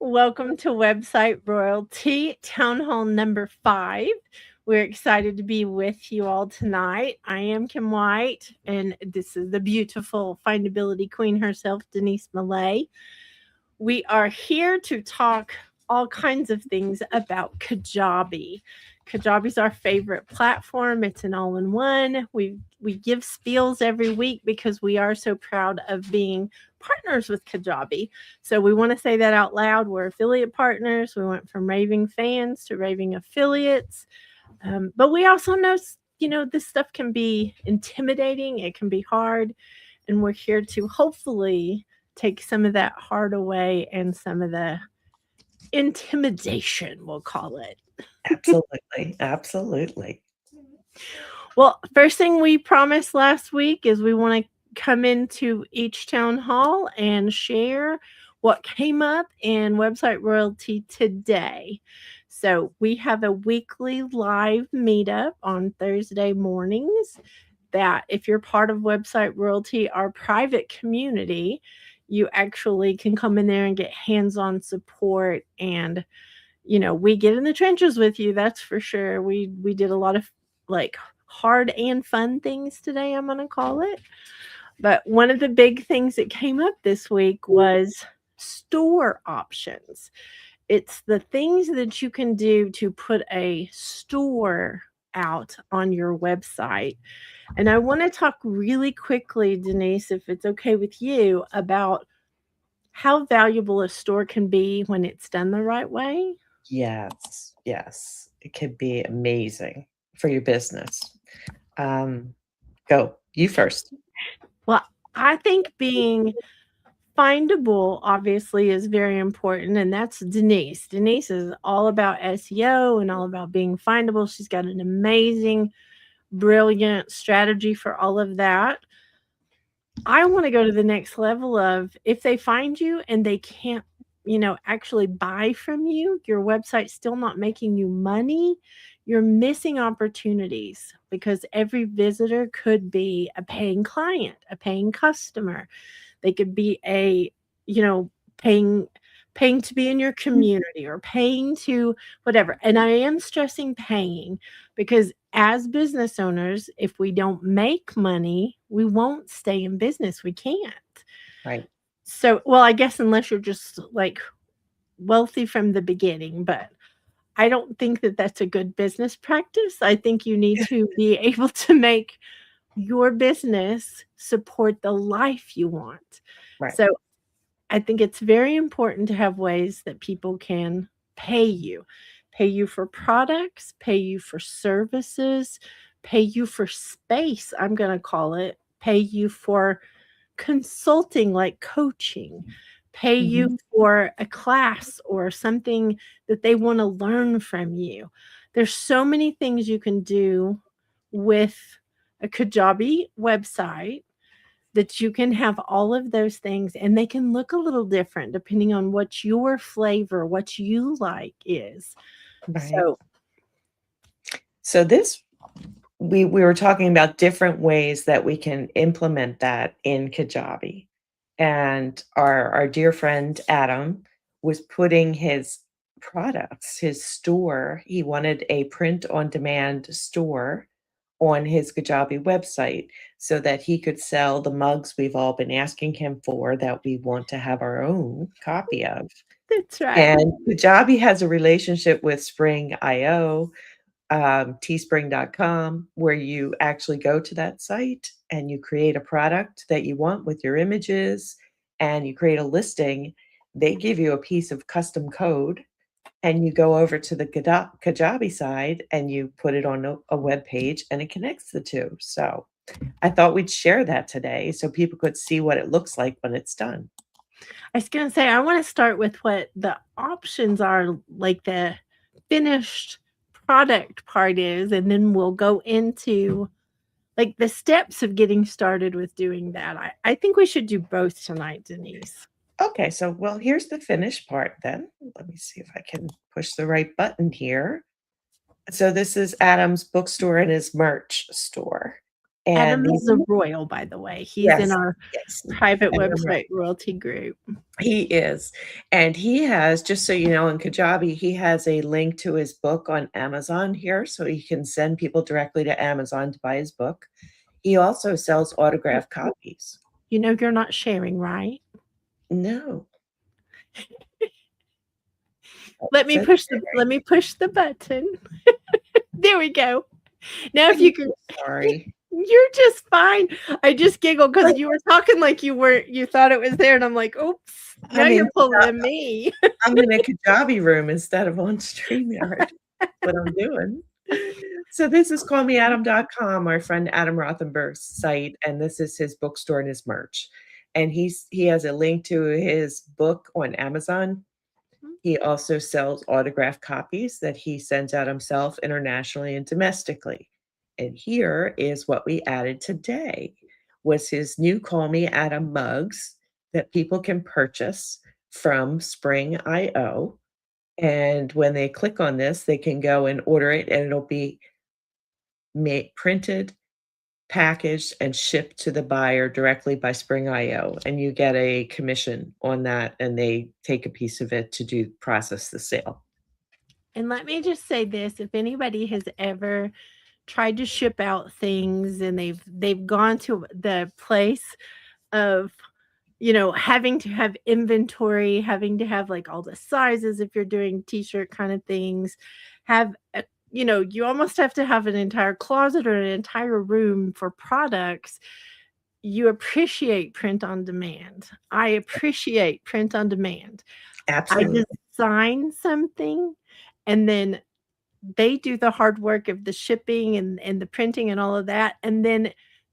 Welcome to Website Royalty Town Hall number 5. We're excited to be with you all tonight. I am Kim White, and this is the beautiful findability queen herself, Denise Millay. We are here to talk all kinds of things about Kajabi. Kajabi is our favorite platform. It's an all-in-one. We give spiels every week because we are so proud of being partners with Kajabi. So we want to say that out loud. We're affiliate partners. We went from raving fans to raving affiliates. But we also know, this stuff can be intimidating. It can be hard. And we're here to hopefully take some of that hard away and some of the intimidation, we'll call it. Absolutely. Absolutely. Well, first thing we promised last week is we want to come into each town hall and share what came up in Website Royalty today. So we have a weekly live meetup on Thursday mornings that if you're part of Website Royalty, our private community, you actually can come in there and get hands-on support, and we get in the trenches with you, that's for sure. We did a lot of like hard and fun things today, I'm going to call it. But one of the big things that came up this week was store options. It's the things that you can do to put a store out on your website. And I want to talk really quickly, Denise, if it's okay with you, about how valuable a store can be when it's done the right way. Yes. Yes. It could be amazing for your business. Go. You first. Well, I think being findable obviously is very important, and that's Denise. Denise is all about SEO and all about being findable. She's got an amazing, brilliant strategy for all of that. I want to go to the next level of if they find you and they can't, actually buy from you, your website's still not making you money, you're missing opportunities because every visitor could be a paying client, a paying customer. They could be paying to be in your community or paying to whatever. And I am stressing paying because as business owners, if we don't make money, we won't stay in business. We can't. Right. So, well, I guess unless you're just like wealthy from the beginning, but I don't think that that's a good business practice. I think you need to be able to make your business support the life you want. Right. So I think it's very important to have ways that people can pay you for products, pay you for services, pay you for space, I'm going to call it, pay you for consulting like coaching, pay you for a class or something that they want to learn from you. There's so many things you can do with a Kajabi website that you can have all of those things and they can look a little different depending on what your flavor, what you like is. Right. So this we were talking about different ways that we can implement that in Kajabi. And our dear friend Adam was putting his products, his store, he wanted a print on demand store on his Kajabi website so that he could sell the mugs we've all been asking him for that we want to have our own copy of. That's right. And Kajabi has a relationship with Spring.io, teespring.com, where you actually go to that site and you create a product that you want with your images and you create a listing. They give you a piece of custom code and you go over to the Kajabi side and you put it on a web page and it connects the two. So I thought we'd share that today so people could see what it looks like when it's done. I was going to say, I want to start with what the options are, like the finished product part is, and then we'll go into like the steps of getting started with doing that. I think we should do both tonight, Denise. Okay, so well, here's the finished part then. Let me see if I can push the right button here. So this is Adam's bookstore and his merch store. And Adam these is a royal, by the way. He's in yes, our yes, private Adam website royalty group. he is. And he has, just so you know, in Kajabi, he has a link to his book on Amazon here, so he can send people directly to Amazon to buy his book. He also sells autographed copies. You know you're not sharing, right? No. Let me Says push Sherry. the button. There we go. Now if I'm you can sorry. you're just fine. I just giggled because Like, you were talking like you thought it was there, and I'm like, "Oops, now I'm you're in pulling me." I'm in a Kajabi room instead of on StreamYard. What I'm doing. So this is callmeadam.com, our friend Adam Rothenberg's site, and this is his bookstore and his merch. And he has a link to his book on Amazon. He also sells autographed copies that he sends out himself internationally and domestically. And here is what we added today was his new Call Me Adam mugs that people can purchase from Spring.io. And when they click on this, they can go and order it, and it'll be printed, packaged, and shipped to the buyer directly by Spring.io. And you get a commission on that, and they take a piece of it to process the sale. And let me just say this, if anybody has ever tried to ship out things and they've gone to the place of, having to have inventory, having to have like all the sizes if you're doing t-shirt kind of things, have you almost have to have an entire closet or an entire room for products. You appreciate print on demand. I appreciate print on demand. I Absolutely. design something and then they do the hard work of the shipping and the printing and all of that, and then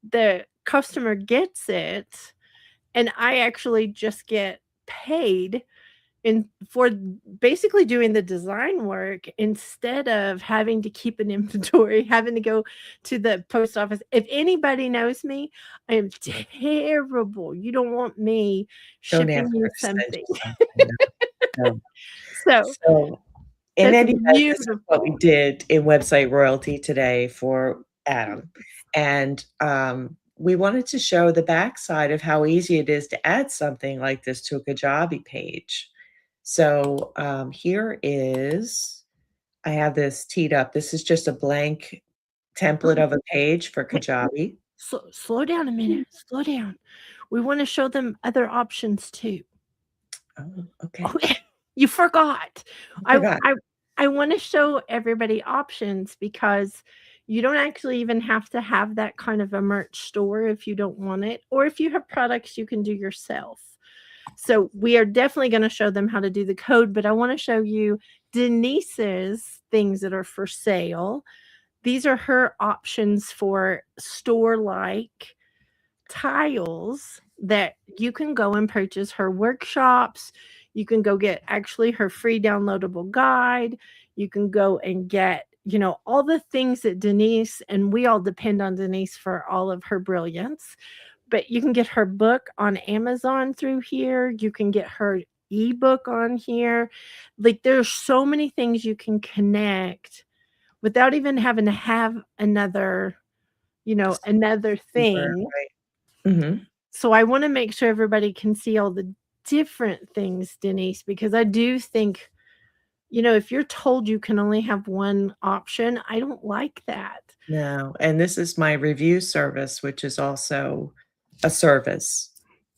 the customer gets it, and I actually just get paid in for basically doing the design work instead of having to keep an inventory, having to go to the post office. If anybody knows me, I am terrible. You don't want me Don't ask shipping her you to send something. you something. No, no. So, So, in that's any event, this is what we beautiful. did in website royalty today for Adam. And we wanted to show the backside of how easy it is to add something like this to a Kajabi page. So here is, I have this teed up. This is just a blank template of a page for Wait, Kajabi. slow down a minute. Slow down. We wanna show them other options too. Oh, Oh, okay. you forgot. I I forgot. I I wanna show everybody options because you don't actually even have to have that kind of a merch store if you don't want it, or if you have products you can do yourself. So, we are definitely gonna show them how to do the code, but I wanna show you Denise's things that are for sale. These are her options for store-like tiles that you can go and purchase her workshops. You can go get actually her free downloadable guide. You can go and get, all the things that Denise and we all depend on Denise for all of her brilliance. But you can get her book on Amazon through here. You can get her ebook on here. Like there's so many things you can connect without even having to have another Super, thing. right. Mhm. So I wanna make sure everybody can see all the different things, Denise, because I do think, if you're told you can only have one option, I don't like that. No, and this is my review service, which is also a service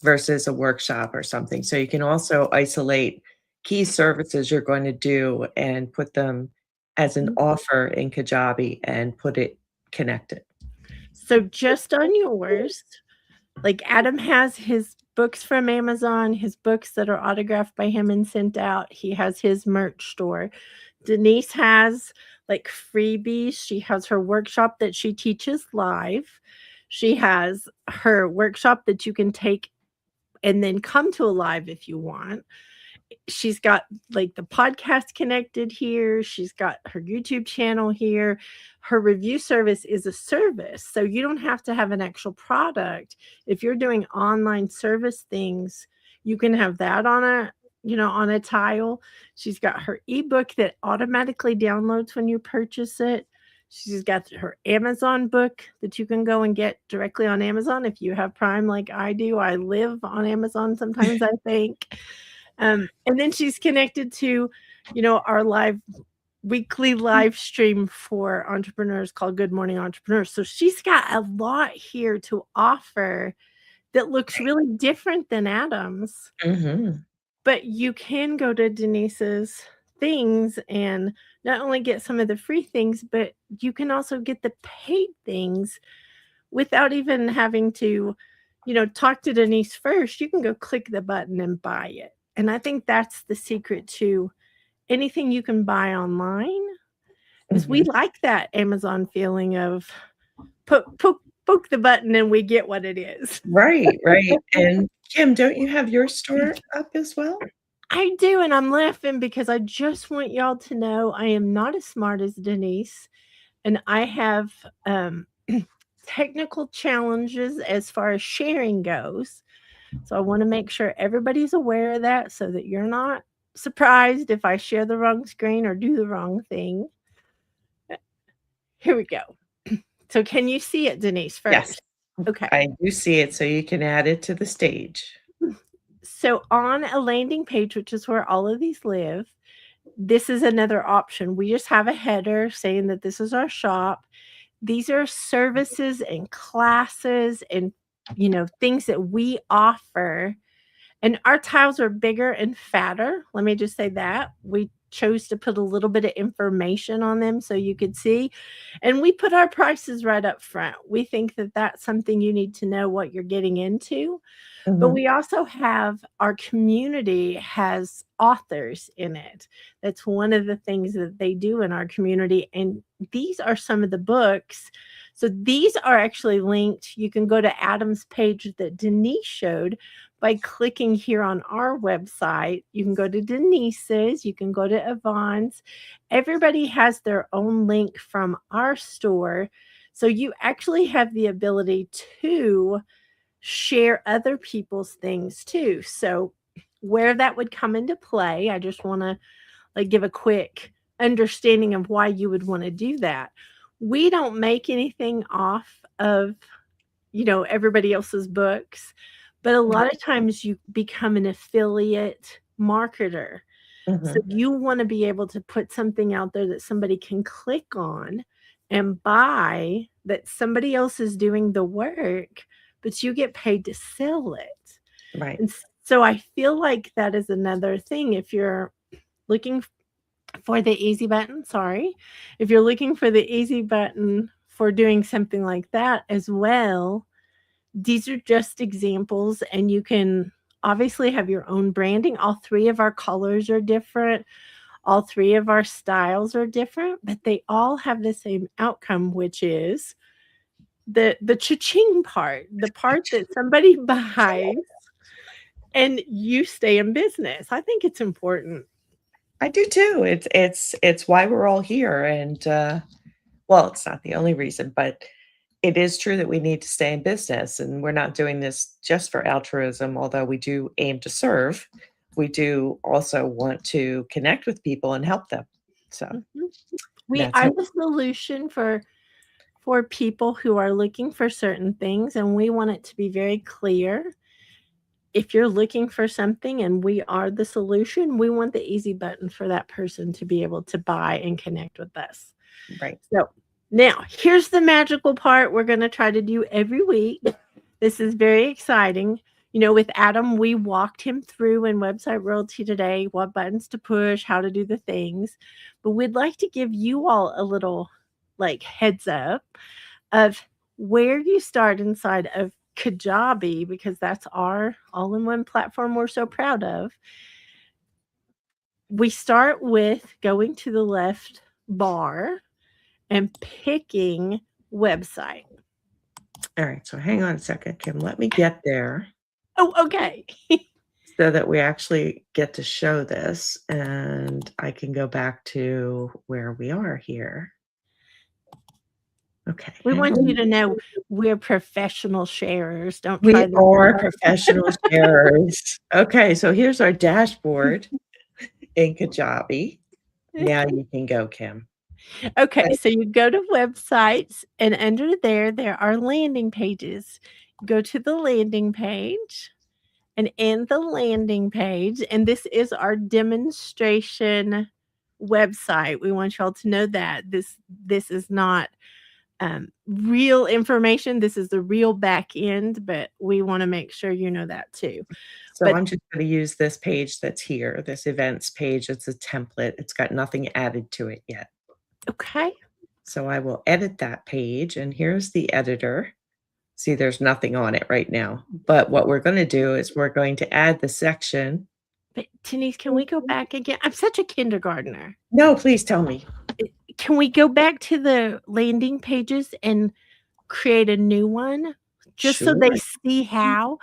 versus a workshop or something. So you can also isolate key services you're going to do and put them as an Mhm. offer in Kajabi and put it connected. So just on yours, like Adam has his books from Amazon, his books that are autographed by him and sent out. He has his merch store. Denise has like freebies. She has her workshop that she teaches live. She has her workshop that you can take and then come to a live if you want. She's got like the podcast connected here. She's got her YouTube channel here. Her review service is a service. So you don't have to have an actual product. If you're doing online service things, you can have that on a tile. She's got her ebook that automatically downloads when you purchase it. She's got her Amazon book that you can go and get directly on Amazon if you have Prime like I do. I live on Amazon sometimes, I think. And then she's connected to, our weekly live stream for entrepreneurs called Good Morning Entrepreneurs. So she's got a lot here to offer that looks really different than Adam's. Mhm. But you can go to Denise's things and not only get some of the free things, but you can also get the paid things without even having to, talk to Denise first. You can go click the button and buy it. And I think that's the secret to anything you can buy online is we Mhm. like that Amazon feeling of poke the button and we get what it is. Right, right, and Kim, don't you have your store up as well? I do, and I'm laughing because I just want y'all to know I am not as smart as Denise, and I have, technical challenges as far as sharing goes. So I wanna make sure everybody's aware of that so that you're not surprised if I share the wrong screen or do the wrong thing. Here we go. So can you see it, Denise, Yes. first? Okay. I do see it, so you can add it to the stage. So on a landing page, which is where all of these live, this is another option. We just have a header saying that this is our shop. These are services and classes and, things that we offer. And our tiles are bigger and fatter. Let me just say that. We chose to put a little bit of information on them so you could see. And we put our prices right up front. We think that that's something you need to know what you're getting into. But Mhm. we also have our community has authors in it. That's one of the things that they do in our community, and these are some of the books. So these are actually linked. You can go to Adam's page that Denise showed by clicking here on our website. You can go to Denise's, you can go to Yvonne's. Everybody has their own link from our store. So you actually have the ability to share other people's things too. So where that would come into play, I just want to give a quick understanding of why you would want to do that. We don't make anything off of, everybody else's books, but a lot of times you become an affiliate marketer. So Mhm. you want to be able to put something out there that somebody can click on and buy, that somebody else is doing the work, but you get paid to sell it. Right. And so I feel like that is another thing. If you're looking for the easy button, sorry, if you're looking for the easy button for doing something like that as well, these are just examples, and you can obviously have your own branding. All three of our colors are different. All three of our styles are different, but they all have the same outcome, which is the cha-ching part, the part that somebody buys and you stay in business. I think it's important. I do too. It's why we're all here, and, well, it's not the only reason, but it is true that we need to stay in business, and we're not doing this just for altruism, although we do aim to serve. We do also want to connect with people and help them. So Mhm. We that's are how. the solution for people who are looking for certain things, and we want it to be very clear. If you're looking for something and we are the solution, we want the easy button for that person to be able to buy and connect with us. Right. So, now here's the magical part we're gonna try to do every week. This is very exciting. With Adam, we walked him through in Website Royalty today what buttons to push, how to do the things. But we'd like to give you all a little, heads up of where you start inside of Kajabi, because that's our all-in-one platform we're so proud of. We start with going to the left bar and picking website. Alright, so hang on a second, Kim, let me get there Oh, okay. so that we actually get to show this, and I can go back to where we are here. Okay, We hang want you on. to know we're professional sharers. Don't We try this at are home. professional sharers. Okay, so here's our dashboard in Kajabi. Now you can go, Kim. Okay, so you go to websites, and under there are landing pages. Go to the landing page, and in the landing page, and this is our demonstration website. We want y'all to know that this is not real information. This is the real back end, but we want to make sure you know that too. So But I'm just going to use this page that's here, this events page. It's a template. It's got nothing added to it yet. okay, So I will edit that page, and here's the editor. See, there's nothing on it right now. But what we're going to do is we're going to add the section. but Denise, can we go back again? I'm such a kindergartner. No, please tell me. Can we go back to the landing pages and create a new one just so Sure. they see how?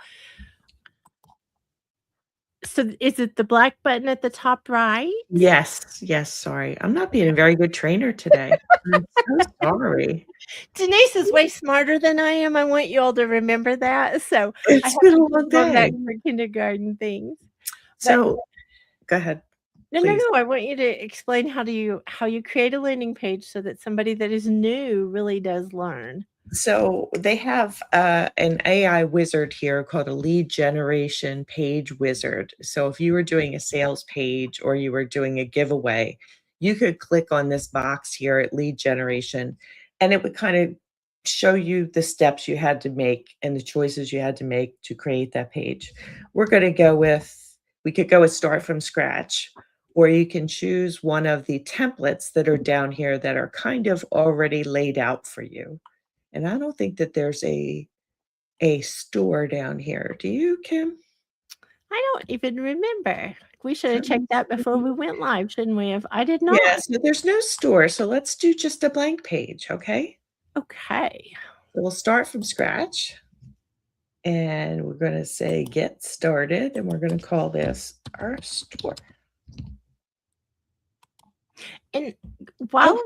So is it the black button at the top right? Yes, yes, sorry. I'm not being a very good trainer today. I'm so sorry. Denise is way smarter than I am. I want you all to remember that. So I It's have been to a keep long going back day. for kindergarten things. But So go ahead, no, no, please. no. I want you to explain how you create a landing page so that somebody that is new really does learn. So they have an AI wizard here called a lead generation page wizard. So if you were doing a sales page or you were doing a giveaway, you could click on this box here at lead generation, and it would kind of show you the steps you had to make and the choices you had to make to create that page. We're going to go with, we could go with start from scratch, or you can choose one of the templates that are down here that are kind of already laid out for you. And I don't think that there's a store down here. Do you, Kim? I don't even remember. We should have Let me checked that before see. we went live, shouldn't we have? I did Yeah, not. so there's no store, so let's do just a blank page, okay? Okay. So we'll start from scratch, and we're gonna say get started, and we're gonna call this our store. And while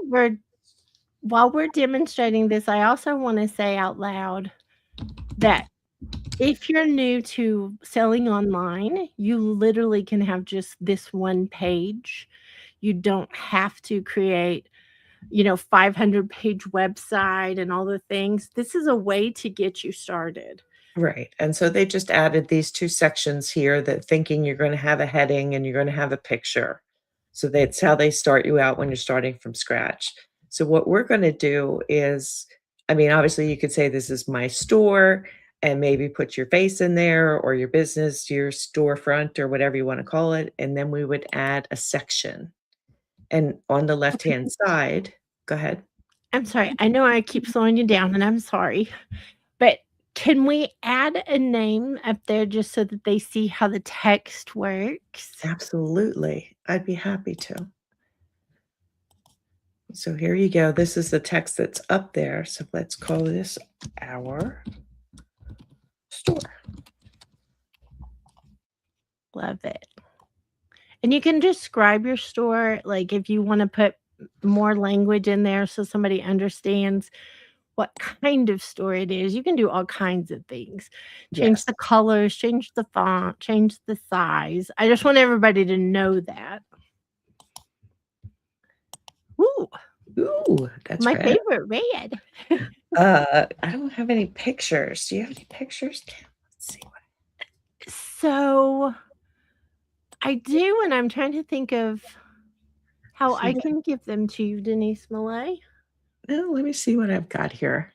Oh, we're demonstrating this, I also want to say out loud that if you're new to selling online, you literally can have just this one page. You don't have to create, 500-page website and all the things. This is a way to get you started. right, and so they just added these 2 sections here that thinking you're gonna have a heading and you're gonna have a picture. So that's how they start you out when you're starting from scratch. So what we're gonna do is, I mean, obviously, you could say, "This is my store," and maybe put your face in there or your business, your storefront, or whatever you wanna call it, and then we would add a section. And on the left-hand side, go ahead. I'm sorry. I know I keep slowing you down, and I'm sorry. But can we add a name up there just so that they see how the text works? Absolutely, I'd be happy to. So here you go. This is the text that's up there. So let's call this our store. Love it. And you can describe your store, like, if you wanna put more language in there so somebody understands what kind of store it is. You can do all kinds of things. Change Yes. the colors, change the font, change the size. I just want everybody to know that. Ooh, Ooh, that's my red. favorite red. I don't have any pictures. Do you have any pictures, Kim? Let's see. So, I do, and I'm trying to think of how I can give them to you, Denise Millay. No, let me see what I've got here.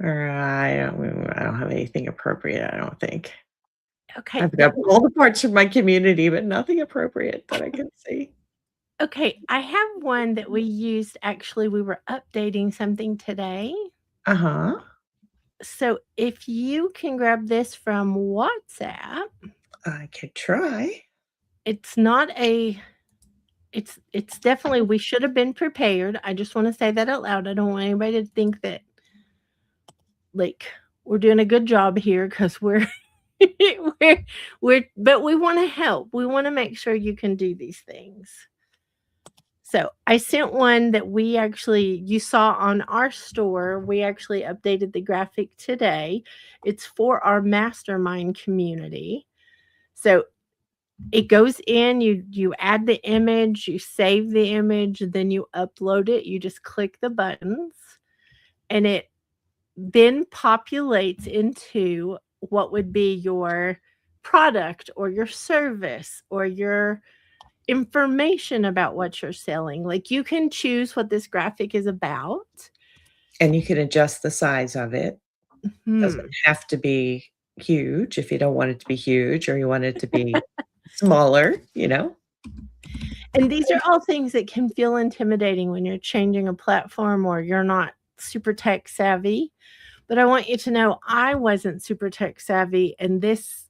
Or I don't have anything appropriate, I don't think. Okay, I've got all the parts of my community, but nothing appropriate that I can see. okay, I have one that we used actually, we were updating something today. Uh-huh. So, if you can grab this from WhatsApp, I could try. it's not a it's definitely we should have been prepared. I just wanna say that out loud. I don't want anybody to think that, like, we're doing a good job here because we're but we wanna help. We wanna make sure you can do these things. So, I sent one that we actually you saw on our store. We actually updated the graphic today. It's for our mastermind community. So, it goes in, you add the image, you save the image, then you upload it. You just click the buttons, and it then populates into what would be your product or your service or your information about what you're selling. Like, you can choose what this graphic is about. And you can adjust the size of it. Doesn't Hmm. have to be huge if you don't want it to be huge or you want it to be smaller, you know? And these are all things that can feel intimidating when you're changing a platform or you're not super tech savvy. But I want you to know I wasn't super tech savvy, and this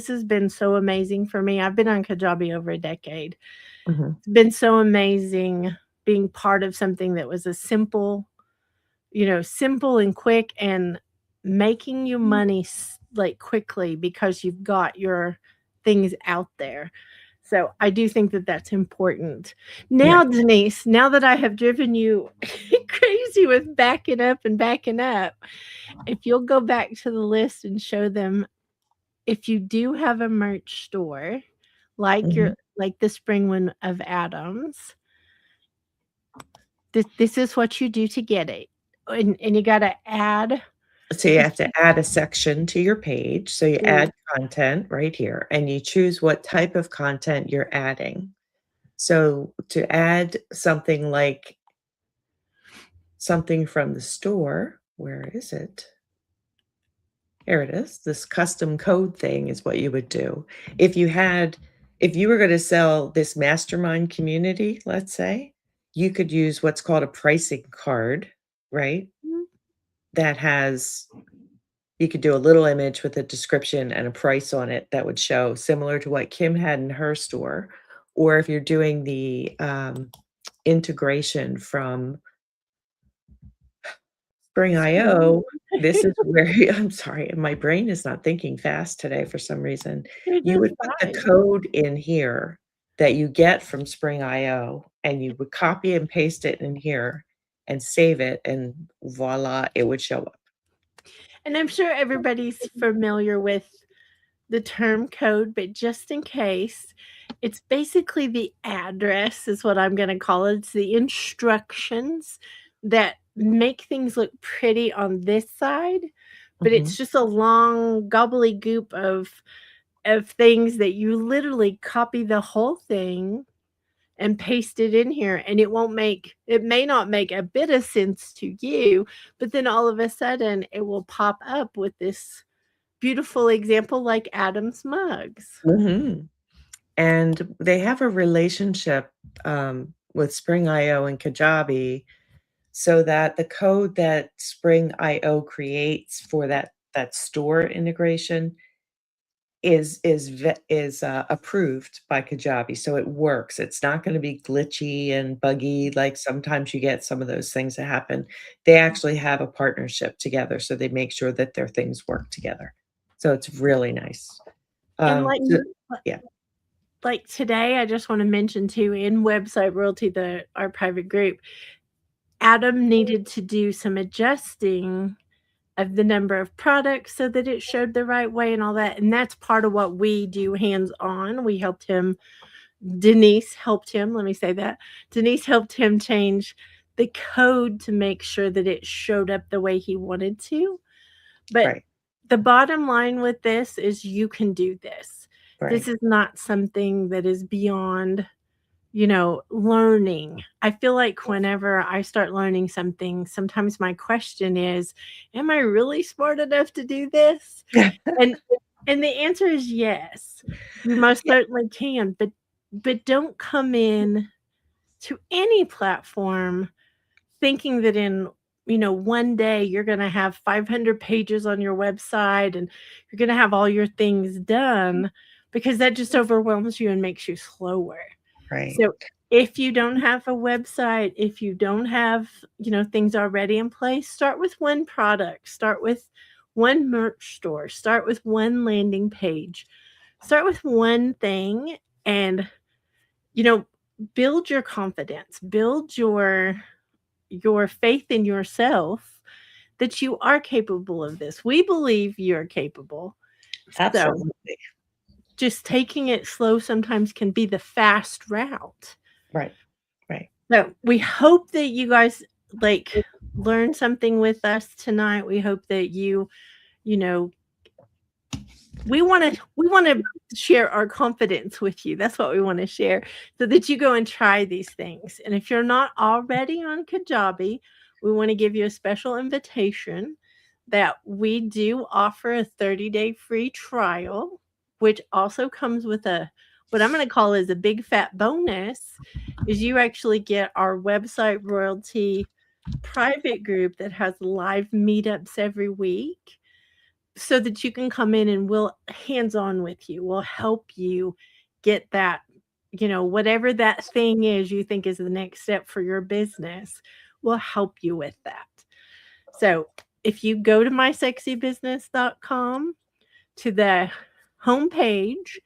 has been so amazing for me. I've been on Kajabi over a decade. Mhm. It's been so amazing being part of something that was a simple and quick, and making you money like quickly because you've got your things out there. So I do think that that's important. Now, Right. Denise, now that I have driven you crazy with backing up, if you'll go back to the list and show them, if you do have a merch store Mhm. like the spring one of Adams, this is what you do to get it. And you gotta add So you have to add a section to your page. So you ooh, add content right here and you choose what type of content you're adding. So to add something like something from the store, where is it? Here it is. This custom code thing is what you would do. If you had if you were gonna sell this mastermind community, let's say, you could use what's called a pricing card, right? That has you could do a little image with a description and a price on it that would show similar to what Kim had in her store. Or if you're doing the, integration from Spring IO, this is where I'm sorry, my brain is not thinking fast today for some reason. you're You just would put the fine. code in here that you get from Spring IO, and you would copy and paste it in here and save it, and voila, it would show up. And I'm sure everybody's familiar with the term code, but just in case, it's basically the address, is what I'm going to call it. It's the instructions that make things look pretty on this side, but it's Mhm. just a long gobbledygook of things that you literally copy the whole thing and paste it in here, and it may not make a bit of sense to you, but then all of a sudden it will pop up with this beautiful example like Adam's mugs. Mhm. And they have a relationship, with Spring IO and Kajabi so that the code that Spring IO creates for that store integration is approved by Kajabi, so it works. It's not gonna be glitchy and buggy like sometimes you get some of those things that happen. They actually have a partnership together, so they make sure that their things work together. So it's really nice. And So yeah, like today, I just want to mention too, in website royalty, the our private group, Adam needed to do some adjusting of the number of products so that it showed the right way and all that. And that's part of what we do hands on. We helped him. Denise helped him. Let me say that. Denise helped him change the code to make sure that it showed up the way he wanted to. But right, the bottom line with this is you can do this. This right. is not something that is beyond, learning. I feel like whenever I start learning something, sometimes my question is, am I really smart enough to do this? And and the answer is yes. You most Yeah, certainly can, but don't come in to any platform thinking that in one day you're going to have 500 pages on your website and you're going to have all your things done, because that just overwhelms you and makes you slower. right. So if you don't have a website, if you don't have things already in place, start with one product, start with one merch store, start with one landing page, start with one thing, and you know build your confidence, build your faith in yourself that you are capable of this. We believe you're capable. So, Absolutely. just taking it slow sometimes can be the fast route. Right. Right. So we hope that you guys like learn something with us tonight. We hope that you know, we want to share our confidence with you. That's what we want to share, so that you go and try these things. And if you're not already on Kajabi, we want to give you a special invitation that we do offer a 30-day free trial, which also comes with a what I'm going to call is a big fat bonus, is you actually get our website royalty private group that has live meetups every week, so that you can come in and we'll hands-on with you. We'll help you get that, whatever that thing is you think is the next step for your business, we'll help you with that. So if you go to mysexybusiness.com, to the homepage,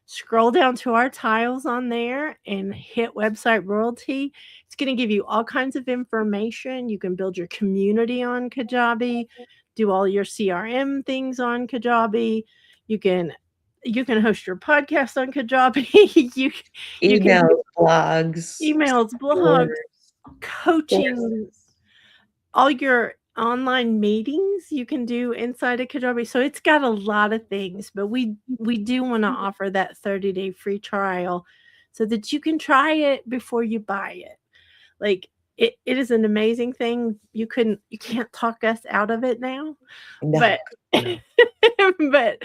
scroll down to our tiles on there and hit website royalty. It's going to give you all kinds of information. You can build your community on Kajabi, do all your CRM things on Kajabi. You can host your podcast on Kajabi. you can Emails, blogs, emails, blogs, coaching, courses. all your online meetings you can do inside of Kajabi. So it's got a lot of things, but we do want to offer that 30-day free trial so that you can try it before you buy it. Like it is an amazing thing. You can't talk us out of it now, No, but no. but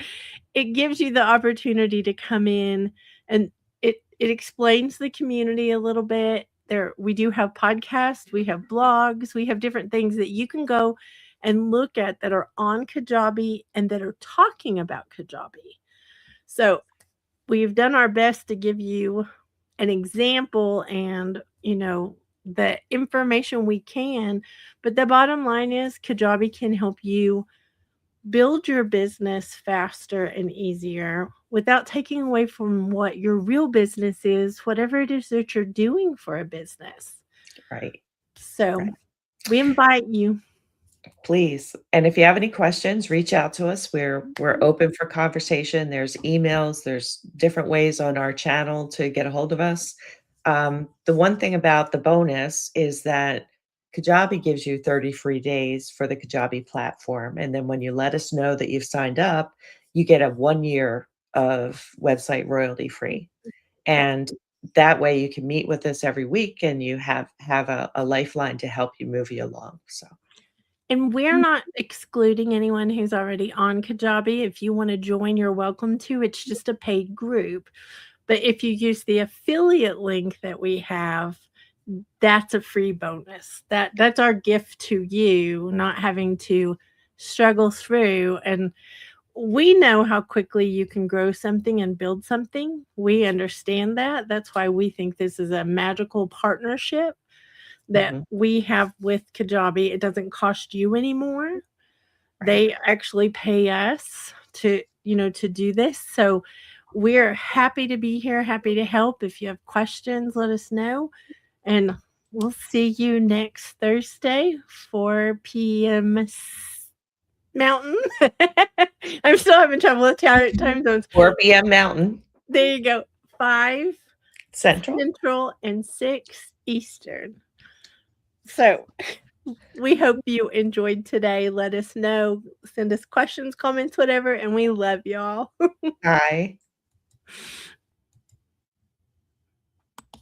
it gives you the opportunity to come in, and it explains the community a little bit. There we do have podcasts, we have blogs, we have different things that you can go and look at that are on Kajabi and that are talking about Kajabi. So we've done our best to give you an example and, the information we can, but the bottom line is Kajabi can help you build your business faster and easier without taking away from what your real business is, whatever it is that you're doing for a business. Right. So Right. we invite you. Please. And if you have any questions, reach out to us. We're open for conversation. There's emails, there's different ways on our channel to get a hold of us. The one thing about the bonus is that Kajabi gives you 30 free days for the Kajabi platform. And then when you let us know that you've signed up, you get a 1 year of website royalty free. And that way you can meet with us every week and you have a lifeline to help you move you along. So And we're not excluding anyone who's already on Kajabi. If you want to join, you're welcome to. It's just a paid group. But if you use the affiliate link that we have, that's a free bonus. That's our gift to you, not having to struggle through. And we know how quickly you can grow something and build something. We understand that. That's why we think this is a magical partnership that we have with Kajabi. It doesn't cost you anymore. Right. They actually pay us to do this. So we're happy to be here, happy to help. If you have questions, let us know. And we'll see you next Thursday, 4 p.m. Mountain. I'm still having trouble with time zones. 4 p.m. Mountain. There you go. 5 Central and 6 Eastern. So we hope you enjoyed today. Let us know. Send us questions, comments, whatever. And we love y'all. Bye.